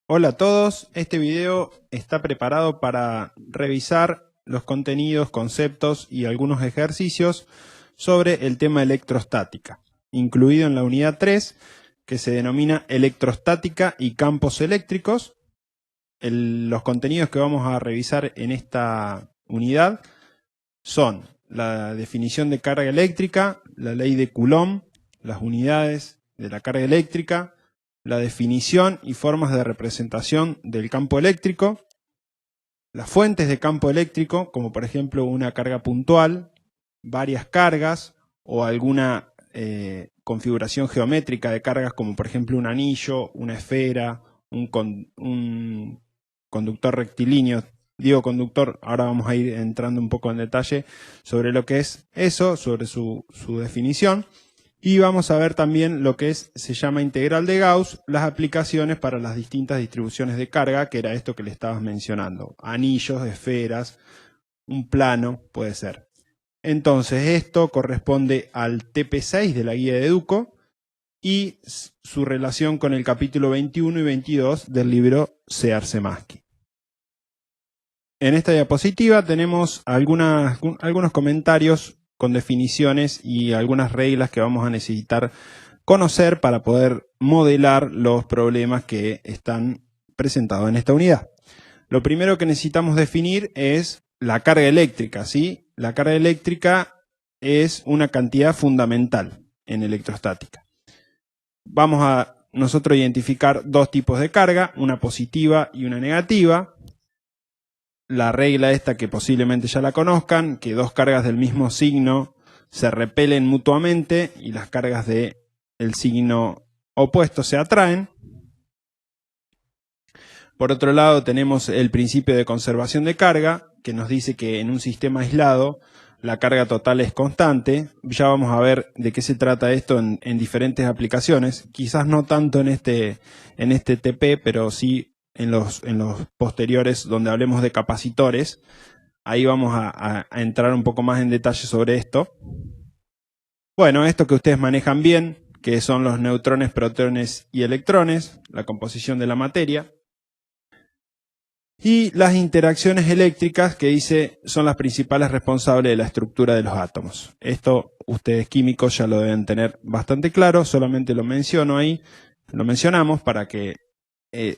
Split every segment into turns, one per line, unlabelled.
Hola a todos, este video está preparado para revisar los contenidos, conceptos y algunos ejercicios sobre el tema electrostática, incluido en la unidad 3, que se denomina electrostática y campos eléctricos. Los contenidos que vamos a revisar en esta unidad son la definición de carga eléctrica, la ley de Coulomb, las unidades de la carga eléctrica, la definición y formas de representación del campo eléctrico, las fuentes de campo eléctrico, como por ejemplo una carga puntual, varias cargas o alguna configuración geométrica de cargas, como por ejemplo un anillo, una esfera, un conductor rectilíneo. Digo conductor, ahora vamos a ir entrando un poco en detalle sobre lo que es eso, sobre su definición. Y vamos a ver también lo que se llama integral de Gauss, las aplicaciones para las distintas distribuciones de carga, que era esto que le estabas mencionando. Anillos, esferas, un plano, puede ser. Entonces esto corresponde al TP6 de la guía de Educo y su relación con el capítulo 21 y 22 del libro Searse-Maschi. En esta diapositiva tenemos algunos comentarios con definiciones y algunas reglas que vamos a necesitar conocer para poder modelar los problemas que están presentados en esta unidad. Lo primero que necesitamos definir es la carga eléctrica, ¿sí? La carga eléctrica es una cantidad fundamental en electrostática. Vamos a nosotros identificar dos tipos de carga, una positiva y una negativa. La regla esta que posiblemente ya la conozcan, que dos cargas del mismo signo se repelen mutuamente y las cargas del signo opuesto se atraen. Por otro lado tenemos el principio de conservación de carga, que nos dice que en un sistema aislado la carga total es constante. Ya vamos a ver de qué se trata esto en diferentes aplicaciones, quizás no tanto en este TP, pero sí en los posteriores donde hablemos de capacitores. Ahí vamos a entrar un poco más en detalle sobre esto. Bueno, esto que ustedes manejan bien, que son los neutrones, protones y electrones, la composición de la materia. Y las interacciones eléctricas, que dice son las principales responsables de la estructura de los átomos. Esto ustedes químicos ya lo deben tener bastante claro, solamente lo menciono ahí, lo mencionamos para que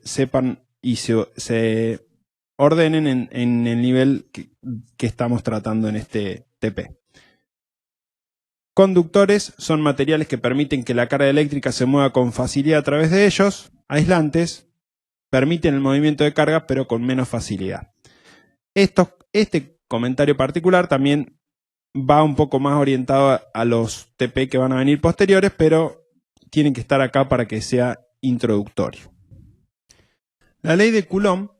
sepan y se ordenen en el nivel que estamos tratando en este TP. Conductores son materiales que permiten que la carga eléctrica se mueva con facilidad a través de ellos. Aislantes permiten el movimiento de carga, pero con menos facilidad. Este comentario particular también va un poco más orientado a los TP que van a venir posteriores, pero tienen que estar acá para que sea introductorio. La ley de Coulomb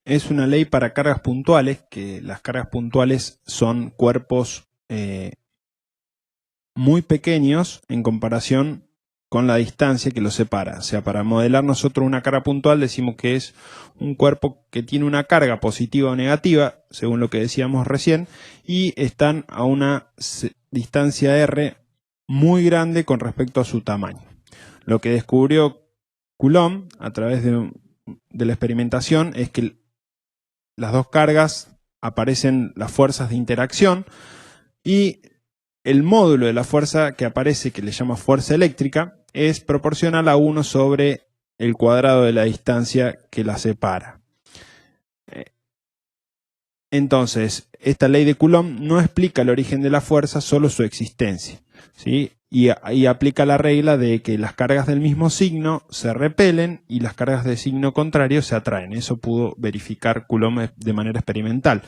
es una ley para cargas puntuales, que las cargas puntuales son cuerpos muy pequeños en comparación con la distancia que los separa. O sea, para modelar nosotros una carga puntual decimos que es un cuerpo que tiene una carga positiva o negativa, según lo que decíamos recién, y están a una distancia r muy grande con respecto a su tamaño. Lo que descubrió Coulomb a través de la experimentación es que las dos cargas aparecen las fuerzas de interacción y el módulo de la fuerza que aparece, que le llama fuerza eléctrica, es proporcional a 1 sobre el cuadrado de la distancia que la separa. Entonces, esta ley de Coulomb no explica el origen de la fuerza, solo su existencia, ¿sí? Y aplica la regla de que las cargas del mismo signo se repelen y las cargas de signo contrario se atraen. Eso pudo verificar Coulomb de manera experimental.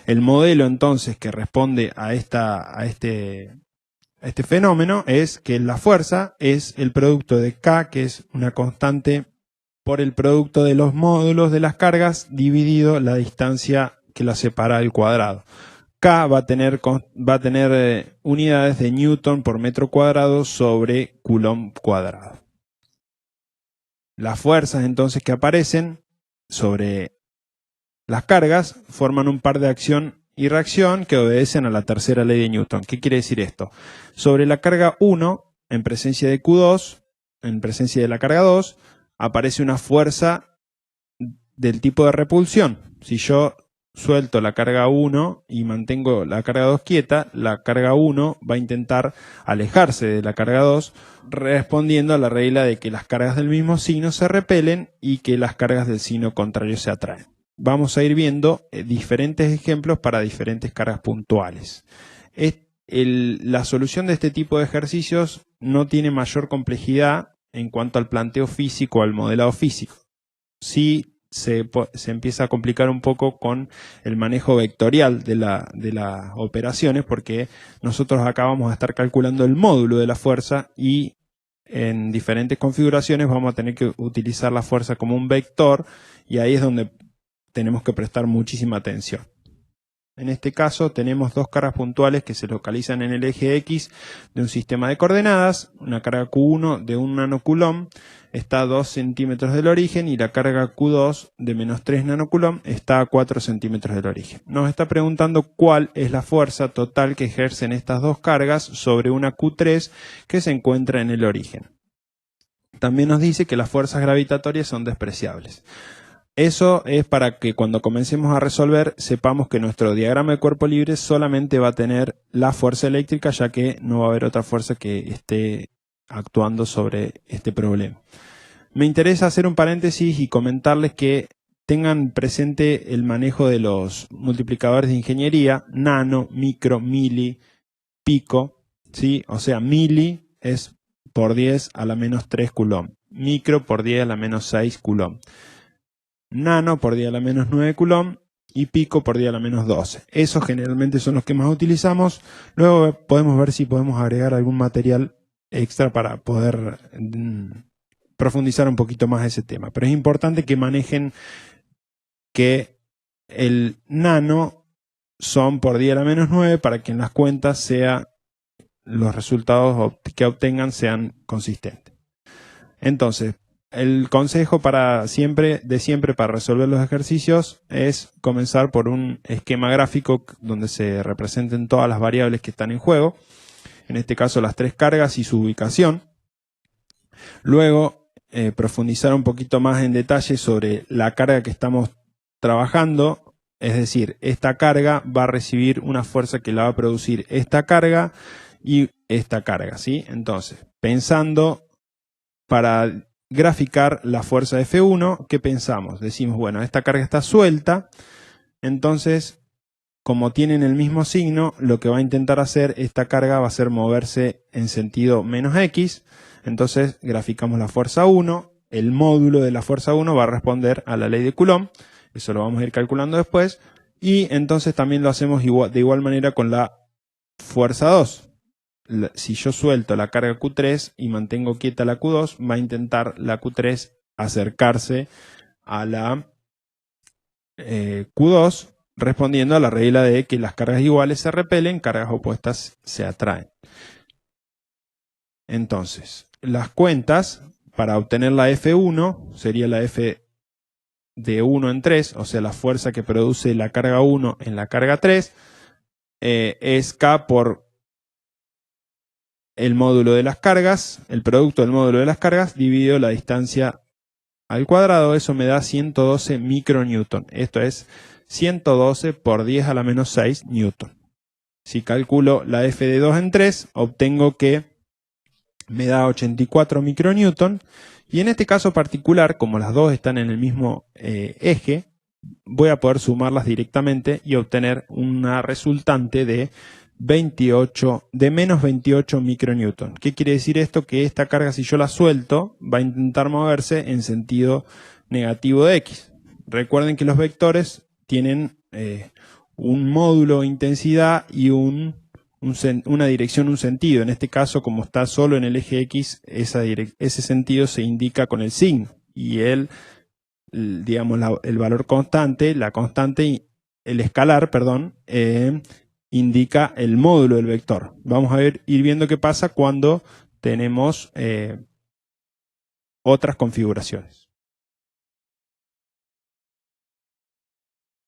El modelo entonces que responde a este fenómeno es que la fuerza es el producto de K, que es una constante, por el producto de los módulos de las cargas dividido la distancia que la separa del cuadrado. K va a tener unidades de Newton por metro cuadrado sobre Coulomb cuadrado. Las fuerzas entonces que aparecen sobre las cargas forman un par de acción y reacción que obedecen a la tercera ley de Newton. ¿Qué quiere decir esto? Sobre la carga 1, en presencia de Q2, en presencia de la carga 2, aparece una fuerza del tipo de repulsión. Si yo suelto la carga 1 y mantengo la carga 2 quieta, la carga 1 va a intentar alejarse de la carga 2, respondiendo a la regla de que las cargas del mismo signo se repelen y que las cargas del signo contrario se atraen. Vamos a ir viendo diferentes ejemplos para diferentes cargas puntuales. La solución de este tipo de ejercicios no tiene mayor complejidad en cuanto al planteo físico o al modelado físico. Sí se empieza a complicar un poco con el manejo vectorial de las operaciones, porque nosotros acá vamos a estar calculando el módulo de la fuerza y en diferentes configuraciones vamos a tener que utilizar la fuerza como un vector, y ahí es donde tenemos que prestar muchísima atención. En este caso tenemos dos cargas puntuales que se localizan en el eje X de un sistema de coordenadas. Una carga Q1 de 1 nanocoulomb está a 2 centímetros del origen y la carga Q2 de menos 3 nanocoulomb está a 4 centímetros del origen. Nos está preguntando cuál es la fuerza total que ejercen estas dos cargas sobre una Q3 que se encuentra en el origen. También nos dice que las fuerzas gravitatorias son despreciables. Eso es para que cuando comencemos a resolver sepamos que nuestro diagrama de cuerpo libre solamente va a tener la fuerza eléctrica, ya que no va a haber otra fuerza que esté actuando sobre este problema. Me interesa hacer un paréntesis y comentarles que tengan presente el manejo de los multiplicadores de ingeniería: nano, micro, mili, pico, ¿sí? O sea, mili es por 10 a la menos 3 coulomb, micro por 10 a la menos 6 coulomb. Nano por 10 a la menos 9 coulomb y pico por 10 a la menos 12. Esos generalmente son los que más utilizamos. Luego podemos ver si podemos agregar algún material extra para poder profundizar un poquito más ese tema. Pero es importante que manejen que el nano son por 10 a la menos 9 para que en las cuentas los resultados que obtengan sean consistentes. Entonces, el consejo para siempre para resolver los ejercicios es comenzar por un esquema gráfico donde se representen todas las variables que están en juego, en este caso las tres cargas y su ubicación. Luego profundizar un poquito más en detalle sobre la carga que estamos trabajando, es decir, esta carga va a recibir una fuerza que la va a producir esta carga y esta carga, ¿sí? Entonces, pensando para graficar la fuerza F1, ¿qué pensamos? Decimos, bueno, esta carga está suelta, entonces, como tienen el mismo signo, lo que va a intentar hacer esta carga va a ser moverse en sentido menos X, entonces graficamos la fuerza 1, el módulo de la fuerza 1 va a responder a la ley de Coulomb, eso lo vamos a ir calculando después, y entonces también lo hacemos de igual manera con la fuerza 2. Si yo suelto la carga Q3 y mantengo quieta la Q2, va a intentar la Q3 acercarse a la Q2, respondiendo a la regla de que las cargas iguales se repelen, cargas opuestas se atraen. Entonces, las cuentas para obtener la F1 sería la F de 1 en 3, o sea, la fuerza que produce la carga 1 en la carga 3, es K por el módulo de las cargas, el producto del módulo de las cargas, dividido la distancia al cuadrado. Eso me da 112 micronewton. Esto es 112 por 10 a la menos 6 newton. Si calculo la F de 2 en 3, obtengo que me da 84 micronewton. Y en este caso particular, como las dos están en el mismo eje, voy a poder sumarlas directamente y obtener una resultante de menos 28 micronewton. ¿Qué quiere decir esto? Que esta carga, si yo la suelto, va a intentar moverse en sentido negativo de X. Recuerden que los vectores tienen un módulo intensidad y una dirección, un sentido. En este caso, como está solo en el eje X, ese sentido se indica con el signo. Y digamos, el valor constante, el escalar, perdón, indica el módulo del vector. Vamos a ir viendo qué pasa cuando tenemos otras configuraciones.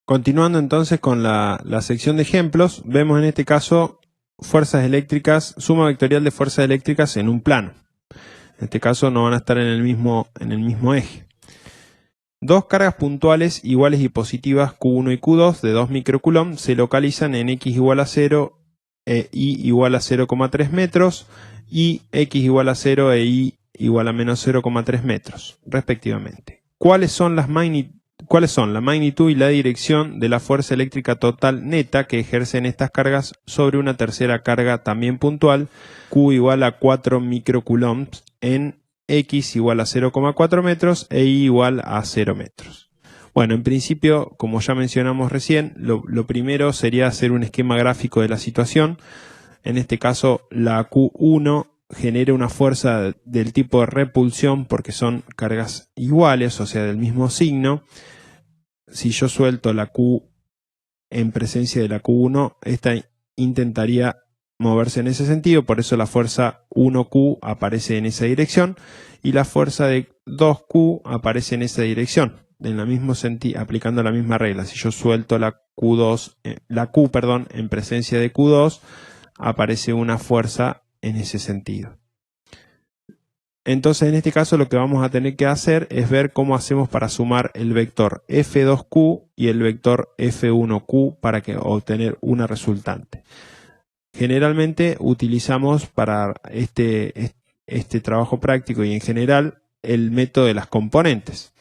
Continuando entonces con la sección de ejemplos, vemos en este caso fuerzas eléctricas, suma vectorial de fuerzas eléctricas en un plano. En este caso no van a estar en el mismo eje. Dos cargas puntuales iguales y positivas Q1 y Q2 de 2 microcoulomb se localizan en X igual a 0 e Y igual a 0,3 metros y X igual a 0 e Y igual a menos 0,3 metros, respectivamente. ¿Cuáles son la magnitud y la dirección de la fuerza eléctrica total neta que ejercen estas cargas sobre una tercera carga también puntual, Q igual a 4 microcoulombs en X igual a 0,4 metros e Y igual a 0 metros? Bueno, en principio, como ya mencionamos recién, lo primero sería hacer un esquema gráfico de la situación. En este caso, la Q1 genera una fuerza del tipo de repulsión porque son cargas iguales, o sea, del mismo signo. Si yo suelto la Q en presencia de la Q1, esta intentaría moverse en ese sentido, por eso la fuerza 1Q aparece en esa dirección y la fuerza de 2Q aparece en esa dirección, en la mismo aplicando la misma regla. Si yo suelto la Q, en presencia de Q2, aparece una fuerza en ese sentido. Entonces, en este caso, lo que vamos a tener que hacer es ver cómo hacemos para sumar el vector F2Q y el vector F1Q para obtener una resultante. Generalmente utilizamos para este trabajo práctico y en general el método de las componentes.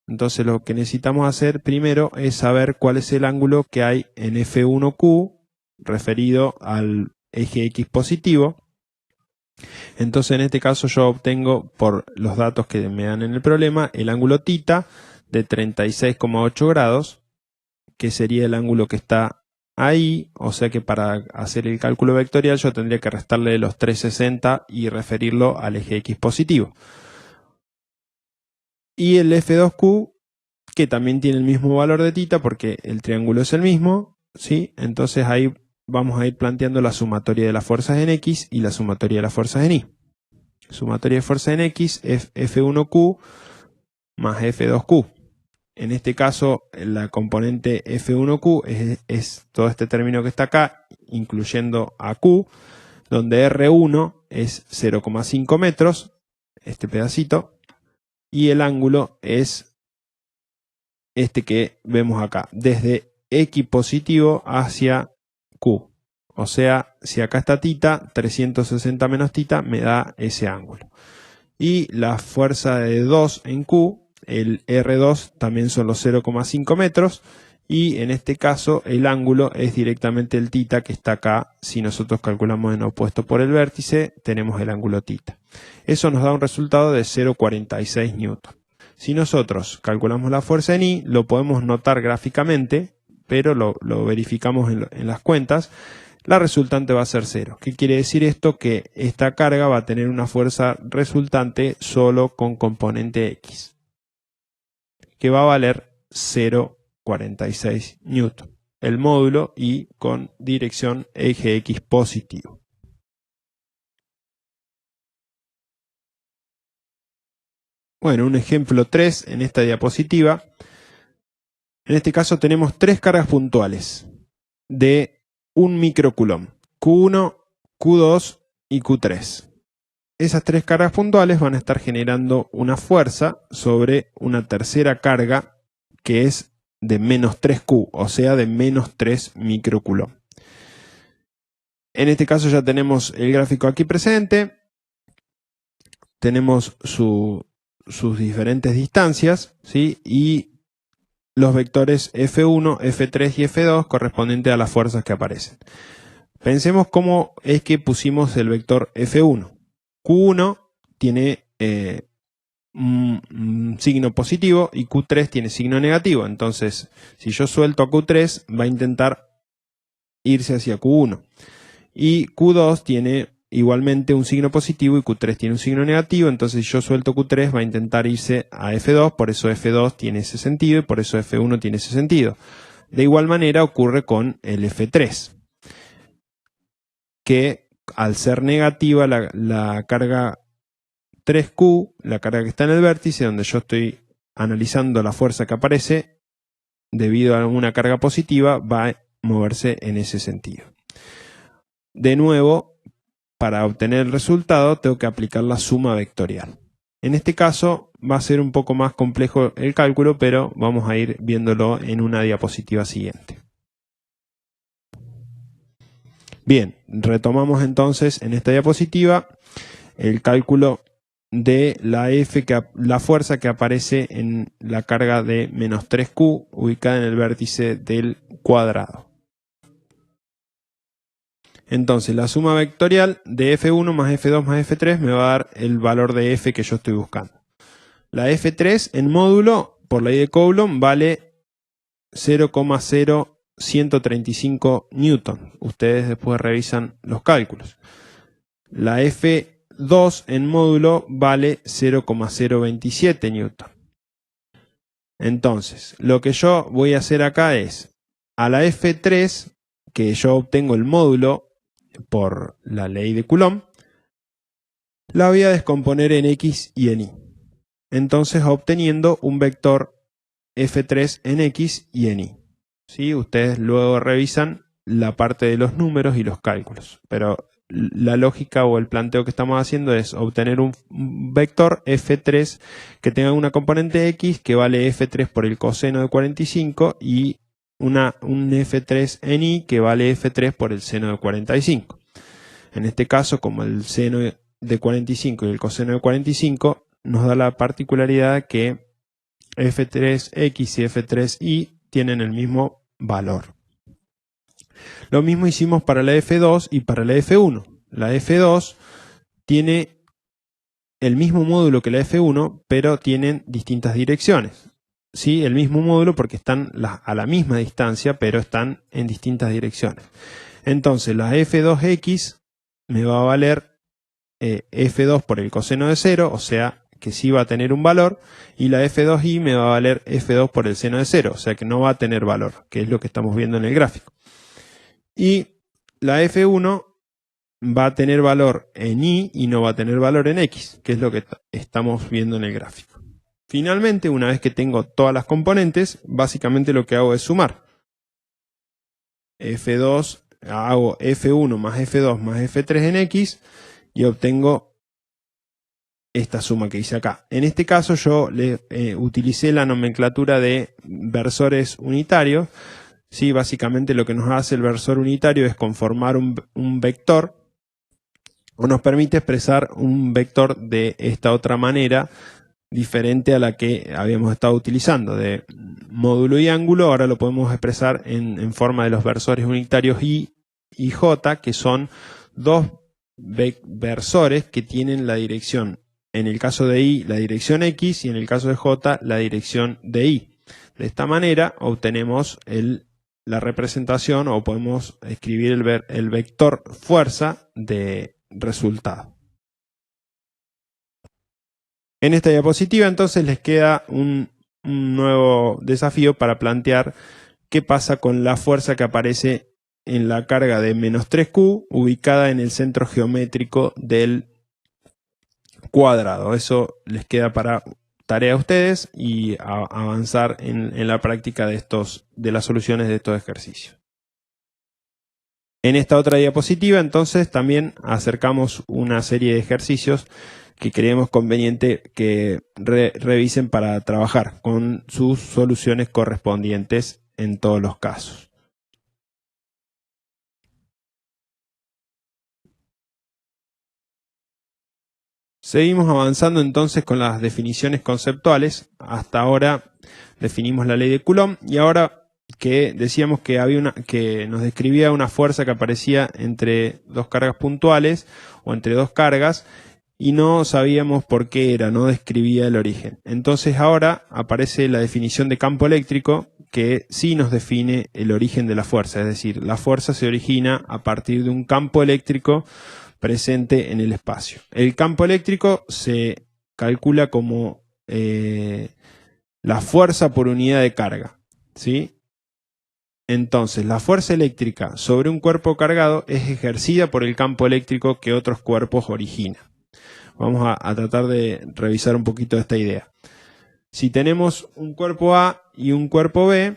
Entonces, lo que necesitamos hacer primero es saber cuál es el ángulo que hay en F1Q referido al eje X positivo. Entonces, en este caso yo obtengo, por los datos que me dan en el problema, el ángulo θ de 36,8 grados, que sería el ángulo que está ahí, o sea que para hacer el cálculo vectorial yo tendría que restarle los 360 y referirlo al eje X positivo. Y el F2Q, que también tiene el mismo valor de θ porque el triángulo es el mismo, ¿sí? Entonces ahí vamos a ir planteando la sumatoria de las fuerzas en X y la sumatoria de las fuerzas en Y. Sumatoria de fuerzas en X es F1Q más F2Q. En este caso, la componente F1Q es todo este término que está acá, incluyendo a Q, donde R1 es 0,5 metros, este pedacito, y el ángulo es este que vemos acá, desde X positivo hacia Q. O sea, si acá está θ, 360 menos θ me da ese ángulo. Y la fuerza de 2 en Q, el R2 también son los 0,5 metros. Y en este caso el ángulo es directamente el θ que está acá. Si nosotros calculamos en opuesto por el vértice, tenemos el ángulo θ. Eso nos da un resultado de 0,46 newton. Si nosotros calculamos la fuerza en Y, lo podemos notar gráficamente, pero lo verificamos en las cuentas. La resultante va a ser 0. ¿Qué quiere decir esto? Que esta carga va a tener una fuerza resultante solo con componente X, que va a valer 0,46 newton. El módulo y con dirección eje X positivo. Bueno, un ejemplo 3 en esta diapositiva. En este caso tenemos tres cargas puntuales de 1 microcoulomb, Q1, Q2 y Q3. Esas tres cargas puntuales van a estar generando una fuerza sobre una tercera carga que es de menos 3Q, o sea de menos 3 microcoulomb. En este caso ya tenemos el gráfico aquí presente, tenemos sus diferentes distancias, ¿sí? Y los vectores F1, F3 y F2 correspondientes a las fuerzas que aparecen. Pensemos cómo es que pusimos el vector F1. Q1 tiene un signo positivo y Q3 tiene signo negativo. Entonces, si yo suelto a Q3, va a intentar irse hacia Q1. Y Q2 tiene igualmente un signo positivo y Q3 tiene un signo negativo. Entonces, si yo suelto Q3, va a intentar irse a F2. Por eso F2 tiene ese sentido y por eso F1 tiene ese sentido. De igual manera ocurre con el F3, que al ser negativa la carga 3Q, la carga que está en el vértice, donde yo estoy analizando la fuerza que aparece, debido a una carga positiva, va a moverse en ese sentido. De nuevo, para obtener el resultado, tengo que aplicar la suma vectorial. En este caso va a ser un poco más complejo el cálculo, pero vamos a ir viéndolo en una diapositiva siguiente. Bien, retomamos entonces en esta diapositiva el cálculo de la fuerza que aparece en la carga de menos 3Q ubicada en el vértice del cuadrado. Entonces la suma vectorial de F1 más F2 más F3 me va a dar el valor de F que yo estoy buscando. La F3 en módulo, por ley de Coulomb, vale 0,0135 newton. Ustedes después revisan los cálculos. La F2 en módulo vale 0,027 newton. Entonces, lo que yo voy a hacer acá es, a la F3, que yo obtengo el módulo por la ley de Coulomb, la voy a descomponer en X y en Y. Entonces, obteniendo un vector F3 en X y en Y. ¿Sí? Ustedes luego revisan la parte de los números y los cálculos, pero la lógica o el planteo que estamos haciendo es obtener un vector F3 que tenga una componente X que vale F3 por el coseno de 45 y un F3 en Y que vale F3 por el seno de 45. En este caso, como el seno de 45 y el coseno de 45 nos da la particularidad que F3X y F3Y tienen el mismo valor. Lo mismo hicimos para la F2 y para la F1. La F2 tiene el mismo módulo que la F1, pero tienen distintas direcciones. ¿Sí? El mismo módulo porque están a la misma distancia, pero están en distintas direcciones. Entonces la F2X me va a valer F2 por el coseno de 0, o sea que sí va a tener un valor, y la F2Y me va a valer F2 por el seno de 0, o sea que no va a tener valor, que es lo que estamos viendo en el gráfico. Y la F1 va a tener valor en Y y no va a tener valor en X, que es lo que estamos viendo en el gráfico. Finalmente, una vez que tengo todas las componentes, básicamente lo que hago es sumar. F2, hago F1 más F2 más F3 en X y obtengo esta suma que hice acá. En este caso yo utilicé la nomenclatura de versores unitarios. Sí, básicamente lo que nos hace el versor unitario es conformar un vector o nos permite expresar un vector de esta otra manera diferente a la que habíamos estado utilizando de módulo y ángulo. Ahora lo podemos expresar en forma de los versores unitarios Y y J, que son dos versores que tienen la dirección, en el caso de Y, la dirección X, y en el caso de J, la dirección de Y. De esta manera obtenemos la representación, o podemos escribir el vector fuerza de resultado. En esta diapositiva entonces les queda un nuevo desafío para plantear qué pasa con la fuerza que aparece en la carga de menos 3Q ubicada en el centro geométrico del cuadrado. Eso les queda para tarea a ustedes y avanzar en la práctica de las soluciones de estos ejercicios. En esta otra diapositiva entonces también acercamos una serie de ejercicios que creemos conveniente que revisen para trabajar con sus soluciones correspondientes en todos los casos. Seguimos avanzando entonces con las definiciones conceptuales. Hasta ahora definimos la ley de Coulomb y ahora que decíamos que que nos describía una fuerza que aparecía entre dos cargas puntuales o entre dos cargas y no sabíamos por qué era, no describía el origen. Entonces ahora aparece la definición de campo eléctrico que sí nos define el origen de la fuerza, es decir, la fuerza se origina a partir de un campo eléctrico presente en el espacio. El campo eléctrico se calcula como la fuerza por unidad de carga, ¿sí? Entonces, la fuerza eléctrica sobre un cuerpo cargado es ejercida por el campo eléctrico que otros cuerpos originan. Vamos a tratar de revisar un poquito esta idea. Si tenemos un cuerpo A y un cuerpo B,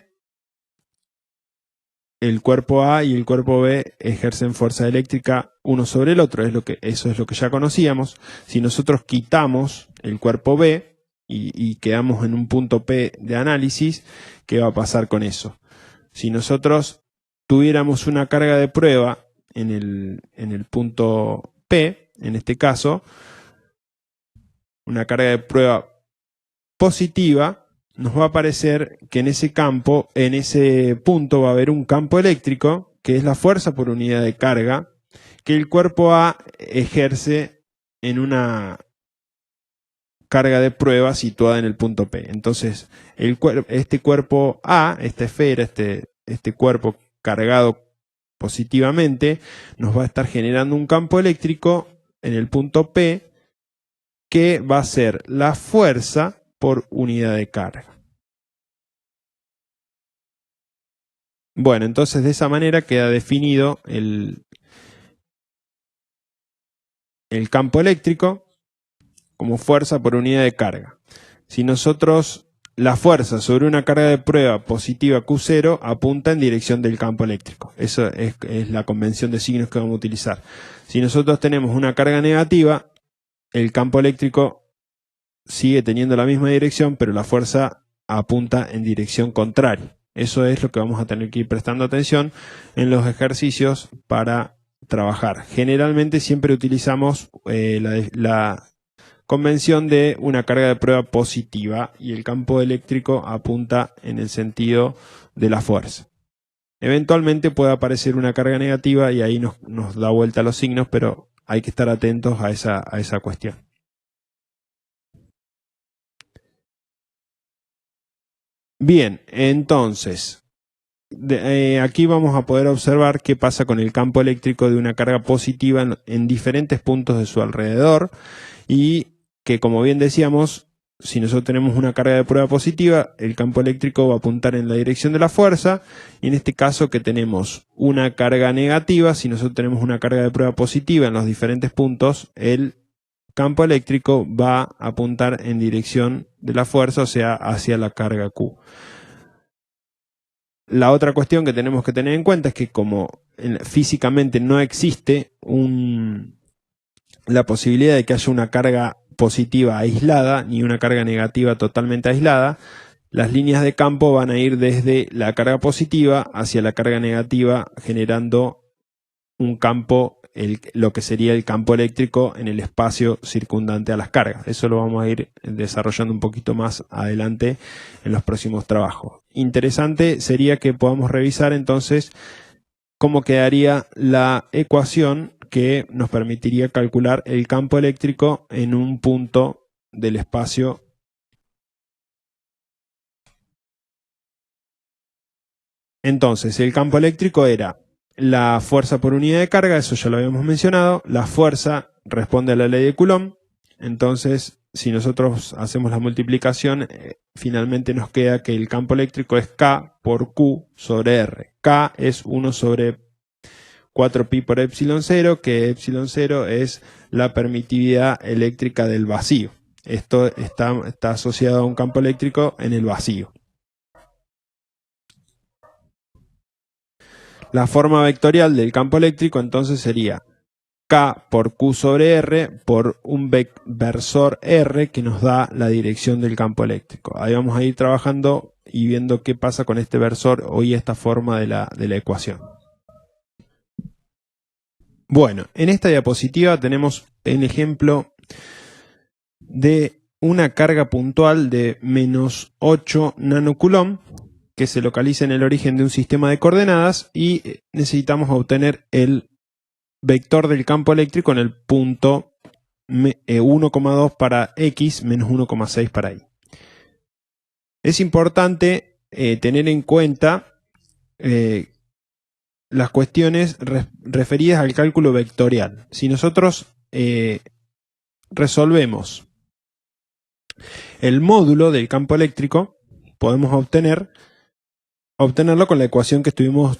el cuerpo A y el cuerpo B ejercen fuerza eléctrica uno sobre el otro, eso es lo que ya conocíamos. Si nosotros quitamos el cuerpo B y quedamos en un punto P de análisis, ¿qué va a pasar con eso? Si nosotros tuviéramos una carga de prueba en el punto P, en este caso, una carga de prueba positiva, nos va a aparecer que en ese campo, en ese punto va a haber un campo eléctrico, que es la fuerza por unidad de carga, que el cuerpo A ejerce en una carga de prueba situada en el punto P. Entonces, este cuerpo A, esta esfera, este cuerpo cargado positivamente, nos va a estar generando un campo eléctrico en el punto P que va a ser la fuerza por unidad de carga. Bueno, entonces de esa manera queda definido el campo eléctrico como fuerza por unidad de carga. Si nosotros, la fuerza sobre una carga de prueba positiva Q0 apunta en dirección del campo eléctrico. Esa es la convención de signos que vamos a utilizar. Si nosotros tenemos una carga negativa, el campo eléctrico sigue teniendo la misma dirección, pero la fuerza apunta en dirección contraria. Eso es lo que vamos a tener que ir prestando atención en los ejercicios para trabajar. Generalmente siempre utilizamos la convención de una carga de prueba positiva y el campo eléctrico apunta en el sentido de la fuerza. Eventualmente puede aparecer una carga negativa y ahí nos da vuelta los signos, pero hay que estar atentos a esa cuestión. Bien, entonces, aquí vamos a poder observar qué pasa con el campo eléctrico de una carga positiva en diferentes puntos de su alrededor y que, como bien decíamos, si nosotros tenemos una carga de prueba positiva, el campo eléctrico va a apuntar en la dirección de la fuerza, y en este caso que tenemos una carga negativa, si nosotros tenemos una carga de prueba positiva en los diferentes puntos, el campo eléctrico va a apuntar en dirección de la fuerza, o sea, hacia la carga Q. La otra cuestión que tenemos que tener en cuenta es que como físicamente no existe la posibilidad de que haya una carga positiva aislada ni una carga negativa totalmente aislada, las líneas de campo van a ir desde la carga positiva hacia la carga negativa, generando un campo, lo que sería el campo eléctrico en el espacio circundante a las cargas. Eso lo vamos a ir desarrollando un poquito más adelante en los próximos trabajos. Interesante sería que podamos revisar entonces cómo quedaría la ecuación que nos permitiría calcular el campo eléctrico en un punto del espacio. Entonces, el campo eléctrico era la fuerza por unidad de carga, eso ya lo habíamos mencionado. La fuerza responde a la ley de Coulomb. Entonces, si nosotros hacemos la multiplicación, finalmente nos queda que el campo eléctrico es K por Q sobre R. K es 1 sobre 4pi por epsilon 0, que epsilon 0 es la permitividad eléctrica del vacío. Esto está asociado a un campo eléctrico en el vacío. La forma vectorial del campo eléctrico entonces sería K por Q sobre R por un versor R que nos da la dirección del campo eléctrico. Ahí vamos a ir trabajando y viendo qué pasa con este versor y esta forma de la ecuación. Bueno, en esta diapositiva tenemos el ejemplo de una carga puntual de menos 8 nanocoulomb que se localiza en el origen de un sistema de coordenadas y necesitamos obtener el vector del campo eléctrico en el punto 1,2 para X menos 1,6 para Y. Es importante tener en cuenta las cuestiones referidas al cálculo vectorial. Si nosotros resolvemos el módulo del campo eléctrico, podemos obtenerlo con la ecuación que estuvimos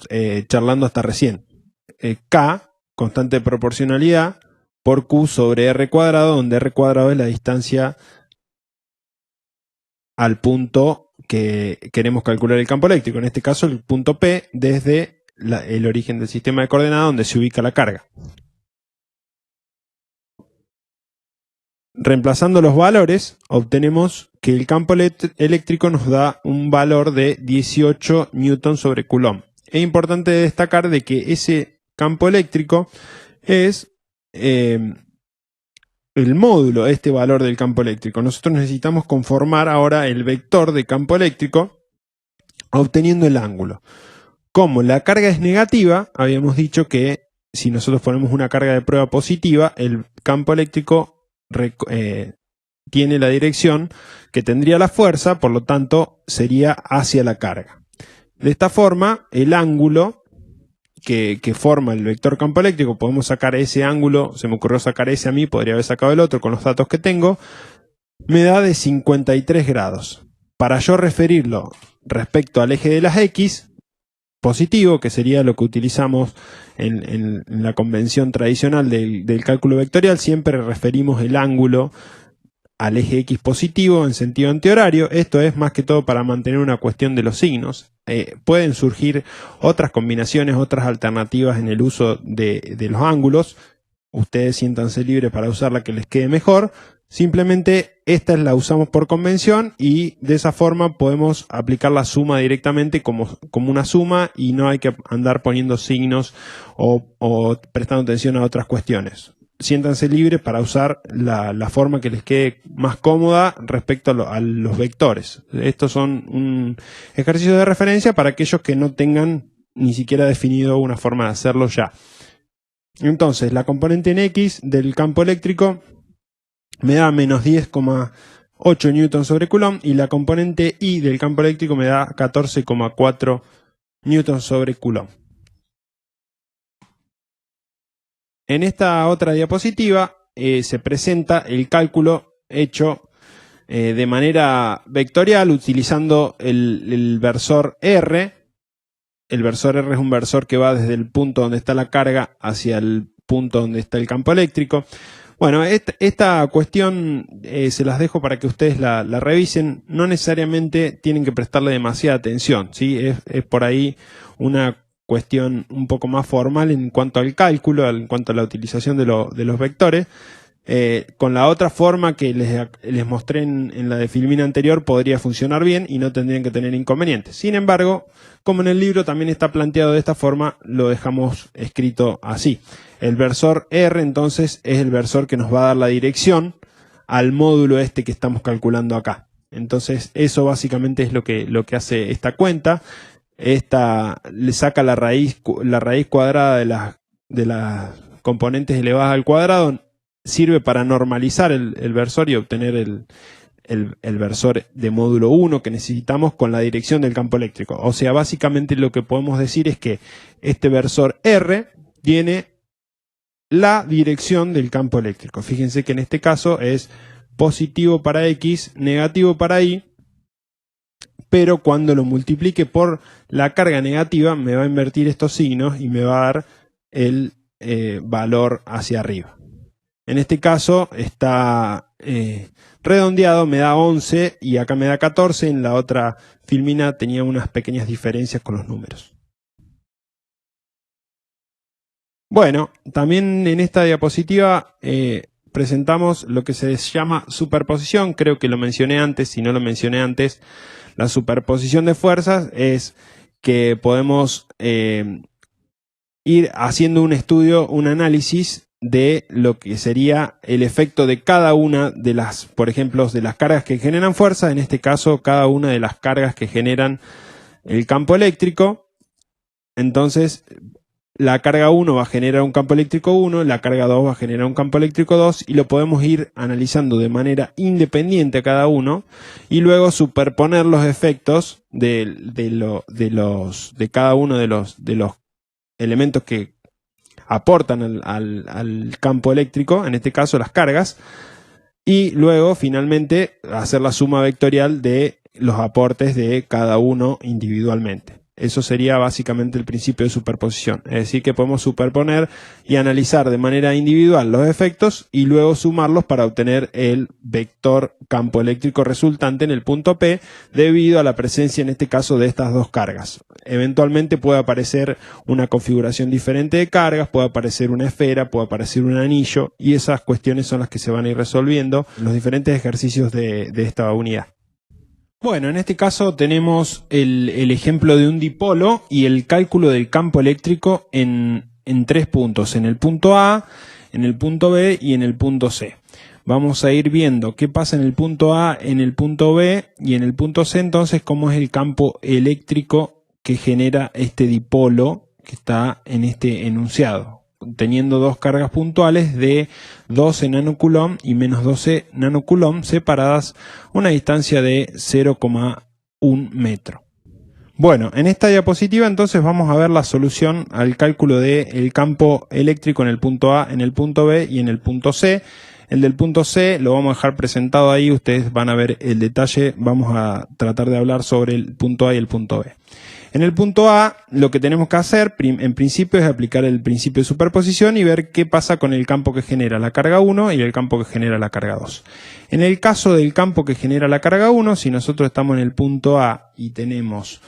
charlando hasta recién. K, constante de proporcionalidad, por Q sobre R cuadrado, donde R cuadrado es la distancia al punto que queremos calcular el campo eléctrico. En este caso, el punto P desde el origen del sistema de coordenadas donde se ubica la carga. reemplazando los valores, obtenemos que el campo eléctrico nos da un valor de 18 newton sobre coulomb. Es importante destacar de que ese campo eléctrico es el módulo, este valor del campo eléctrico. Nosotros necesitamos conformar ahora el vector de campo eléctrico obteniendo el ángulo. Como la carga es negativa, habíamos dicho que si nosotros ponemos una carga de prueba positiva, el campo eléctrico tiene la dirección que tendría la fuerza, por lo tanto sería hacia la carga. De esta forma, el ángulo que forma el vector campo eléctrico, podemos sacar ese ángulo, se me ocurrió sacar ese a mí, podría haber sacado el otro con los datos que tengo, me da de 53 grados. Para yo referirlo respecto al eje de las X, positivo, que sería lo que utilizamos en la convención tradicional del cálculo vectorial, siempre referimos el ángulo al eje X positivo en sentido antihorario. Esto es más que todo para mantener una cuestión de los signos. Pueden surgir otras combinaciones, otras alternativas en el uso de los ángulos. Ustedes siéntanse libres para usar la que les quede mejor. Simplemente esta la usamos por convención y de esa forma podemos aplicar la suma directamente como una suma y no hay que andar poniendo signos o prestando atención a otras cuestiones. Siéntanse libres para usar la forma que les quede más cómoda respecto a los vectores. Estos son un ejercicio de referencia para aquellos que no tengan ni siquiera definido una forma de hacerlo ya. Entonces, la componente en X del campo eléctrico me da menos 10,8 newton sobre coulomb y la componente Y del campo eléctrico me da 14,4 newton sobre coulomb. En esta otra diapositiva se presenta el cálculo hecho de manera vectorial utilizando el versor R. El versor R es un versor que va desde el punto donde está la carga hacia el punto donde está el campo eléctrico. Bueno, esta cuestión se las dejo para que ustedes la revisen. No necesariamente tienen que prestarle demasiada atención, ¿sí? Es por ahí una cuestión un poco más formal en cuanto al cálculo, en cuanto a la utilización de los vectores. Con la otra forma que les mostré en la de Filmina anterior podría funcionar bien y no tendrían que tener inconvenientes. Sin embargo, como en el libro también está planteado de esta forma, lo dejamos escrito así. El versor R entonces es el versor que nos va a dar la dirección al módulo este que estamos calculando acá. Entonces eso básicamente es lo que hace esta cuenta. Esta le saca la raíz cuadrada de las componentes elevadas al cuadrado. Sirve para normalizar el versor y obtener el versor de módulo 1 que necesitamos con la dirección del campo eléctrico. O sea, básicamente lo que podemos decir es que este versor R tiene la dirección del campo eléctrico. Fíjense que en este caso es positivo para X, negativo para Y, pero cuando lo multiplique por la carga negativa me va a invertir estos signos y me va a dar el valor hacia arriba. En este caso está redondeado, me da 11 y acá me da 14. En la otra Filmina tenía unas pequeñas diferencias con los números. Bueno, también en esta diapositiva presentamos lo que se llama superposición. Creo que lo mencioné antes, si no lo mencioné antes. La superposición de fuerzas es que podemos ir haciendo un estudio, un análisis de lo que sería el efecto de cada una de las, por ejemplo, de las cargas que generan fuerza, en este caso cada una de las cargas que generan el campo eléctrico. Entonces, la carga 1 va a generar un campo eléctrico 1, la carga 2 va a generar un campo eléctrico 2 y lo podemos ir analizando de manera independiente a cada uno y luego superponer los efectos de cada uno de los elementos que aportan al campo eléctrico, en este caso las cargas, y luego finalmente hacer la suma vectorial de los aportes de cada uno individualmente. Eso sería básicamente el principio de superposición. Es decir, que podemos superponer y analizar de manera individual los efectos y luego sumarlos para obtener el vector campo eléctrico resultante en el punto P debido a la presencia en este caso de estas dos cargas. Eventualmente puede aparecer una configuración diferente de cargas, puede aparecer una esfera, puede aparecer un anillo y esas cuestiones son las que se van a ir resolviendo en los diferentes ejercicios de esta unidad. Bueno, en este caso tenemos el ejemplo de un dipolo y el cálculo del campo eléctrico en 3 puntos, en el punto A, en el punto B y en el punto C. Vamos a ir viendo qué pasa en el punto A, en el punto B y en el punto C, entonces cómo es el campo eléctrico que genera este dipolo que está en este enunciado, teniendo dos cargas puntuales de 12 nanocoulomb y menos 12 nanocoulomb separadas una distancia de 0,1 metro. Bueno, en esta diapositiva entonces vamos a ver la solución al cálculo del campo eléctrico en el punto A, en el punto B y en el punto C. El del punto C lo vamos a dejar presentado ahí, ustedes van a ver el detalle, vamos a tratar de hablar sobre el punto A y el punto B. En el punto A, lo que tenemos que hacer, en principio, es aplicar el principio de superposición y ver qué pasa con el campo que genera la carga 1 y el campo que genera la carga 2. En el caso del campo que genera la carga 1, si nosotros estamos en el punto A y tenemos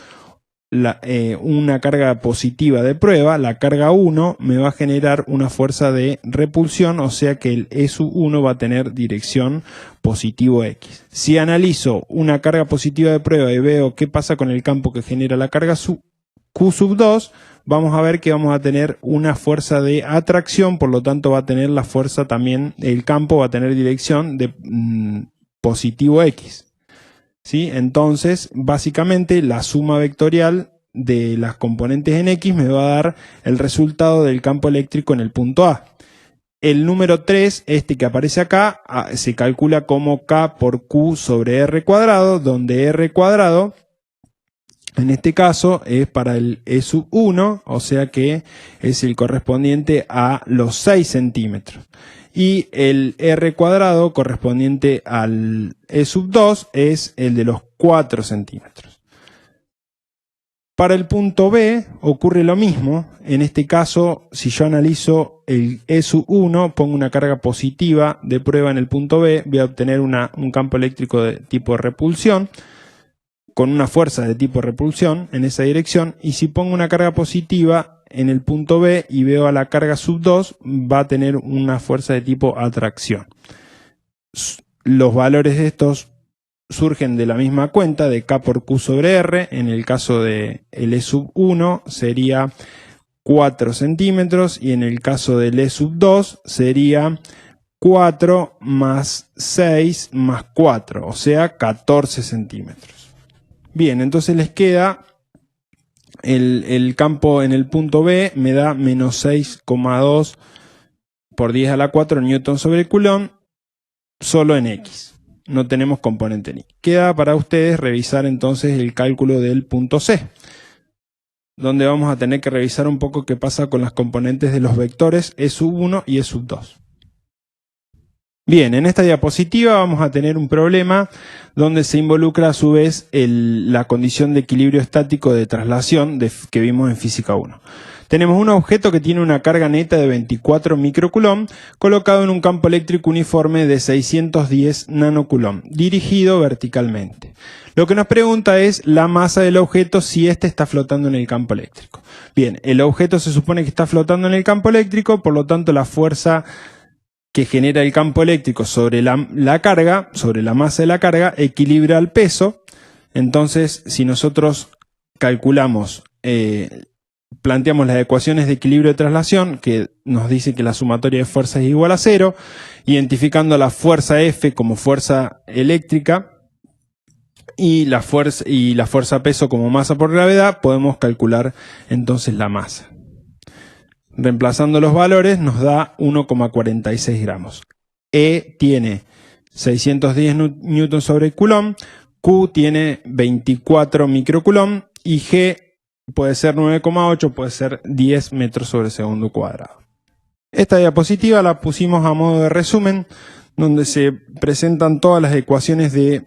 una carga positiva de prueba, la carga 1 me va a generar una fuerza de repulsión, o sea que el E sub 1 va a tener dirección positivo X. Si analizo una carga positiva de prueba y veo qué pasa con el campo que genera la carga Q sub 2, vamos a ver que vamos a tener una fuerza de atracción, por lo tanto va a tener la fuerza también, el campo va a tener dirección de positivo X. ¿Sí? Entonces, básicamente, la suma vectorial de las componentes en X me va a dar el resultado del campo eléctrico en el punto A. El número 3, este que aparece acá, se calcula como K por Q sobre R cuadrado, donde R cuadrado, en este caso, es para el E sub 1, o sea que es el correspondiente a los 6 centímetros. Y el R cuadrado correspondiente al E sub 2 es el de los 4 centímetros. Para el punto B ocurre lo mismo. En este caso, si yo analizo el E sub 1, pongo una carga positiva de prueba en el punto B, voy a obtener un campo eléctrico de tipo repulsión, con una fuerza de tipo repulsión en esa dirección, y si pongo una carga positiva en el punto B y veo a la carga sub 2, va a tener una fuerza de tipo atracción. Los valores de estos surgen de la misma cuenta de K por Q sobre R. En el caso de el E sub 1 sería 4 centímetros y en el caso del E sub 2 sería 4 más 6 más 4, o sea 14 centímetros. Bien, entonces les queda el campo en el punto B, me da menos 6,2 por 10 a la 4 newton sobre coulomb, solo en X. No tenemos componente en Y. Queda para ustedes revisar entonces el cálculo del punto C, donde vamos a tener que revisar un poco qué pasa con las componentes de los vectores E sub 1 y E sub 2. Bien, en esta diapositiva vamos a tener un problema donde se involucra a su vez la condición de equilibrio estático de traslación que vimos en física 1. Tenemos un objeto que tiene una carga neta de 24 microcoulomb colocado en un campo eléctrico uniforme de 610 nanocoulomb, dirigido verticalmente. Lo que nos pregunta es la masa del objeto si éste está flotando en el campo eléctrico. Bien, el objeto se supone que está flotando en el campo eléctrico, por lo tanto la fuerza que genera el campo eléctrico sobre la carga, sobre la masa de la carga, equilibra el peso. Entonces, si nosotros calculamos, planteamos las ecuaciones de equilibrio de traslación, que nos dice que la sumatoria de fuerzas es igual a 0, identificando la fuerza F como fuerza eléctrica y la fuerza peso como masa por gravedad, podemos calcular entonces la masa. Reemplazando los valores nos da 1,46 gramos. E tiene 610 newton sobre coulomb, Q tiene 24 microcoulomb y G puede ser 9,8, puede ser 10 metros sobre segundo cuadrado. Esta diapositiva la pusimos a modo de resumen, donde se presentan todas las ecuaciones de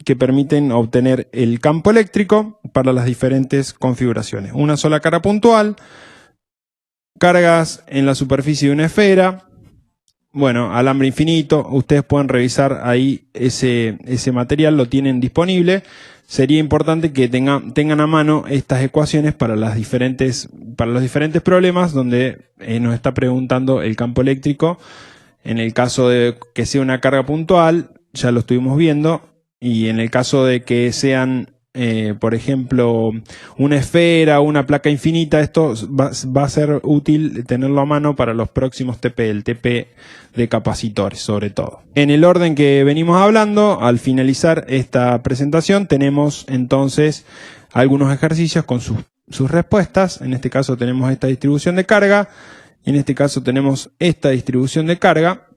que permiten obtener el campo eléctrico para las diferentes configuraciones. Una sola carga puntual, cargas en la superficie de una esfera, bueno, alambre infinito. Ustedes pueden revisar ahí ese material, lo tienen disponible. Sería importante que tengan a mano estas ecuaciones para los diferentes problemas donde nos está preguntando el campo eléctrico. En el caso de que sea una carga puntual, ya lo estuvimos viendo, y en el caso de que sean, por ejemplo, una esfera o una placa infinita, esto va a ser útil tenerlo a mano para los próximos TP, el TP de capacitores sobre todo. En el orden que venimos hablando, al finalizar esta presentación, tenemos entonces algunos ejercicios con sus respuestas. En este caso tenemos esta distribución de carga. En este caso tenemos esta distribución de carga.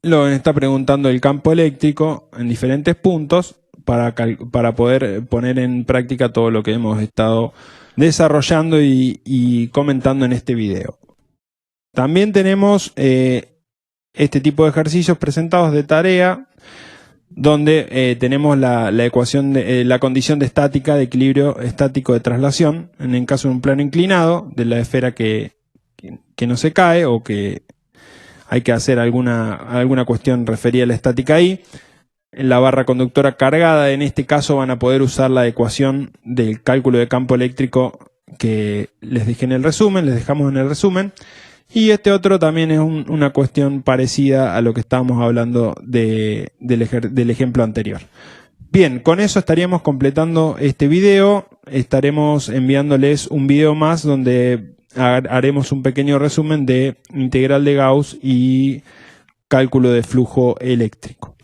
Luego nos está preguntando el campo eléctrico en diferentes puntos para poder poner en práctica todo lo que hemos estado desarrollando y comentando en este video. También tenemos este tipo de ejercicios presentados de tarea, donde tenemos la ecuación de la condición de estática, de equilibrio estático de traslación, en el caso de un plano inclinado de la esfera que no se cae, o que hay que hacer alguna cuestión referida a la estática ahí. En la barra conductora cargada, en este caso van a poder usar la ecuación del cálculo de campo eléctrico que les dejé en el resumen, les dejamos en el resumen. Y este otro también es una cuestión parecida a lo que estábamos hablando del ejemplo anterior. Bien, con eso estaríamos completando este video. Estaremos enviándoles un video más donde haremos un pequeño resumen de integral de Gauss y cálculo de flujo eléctrico.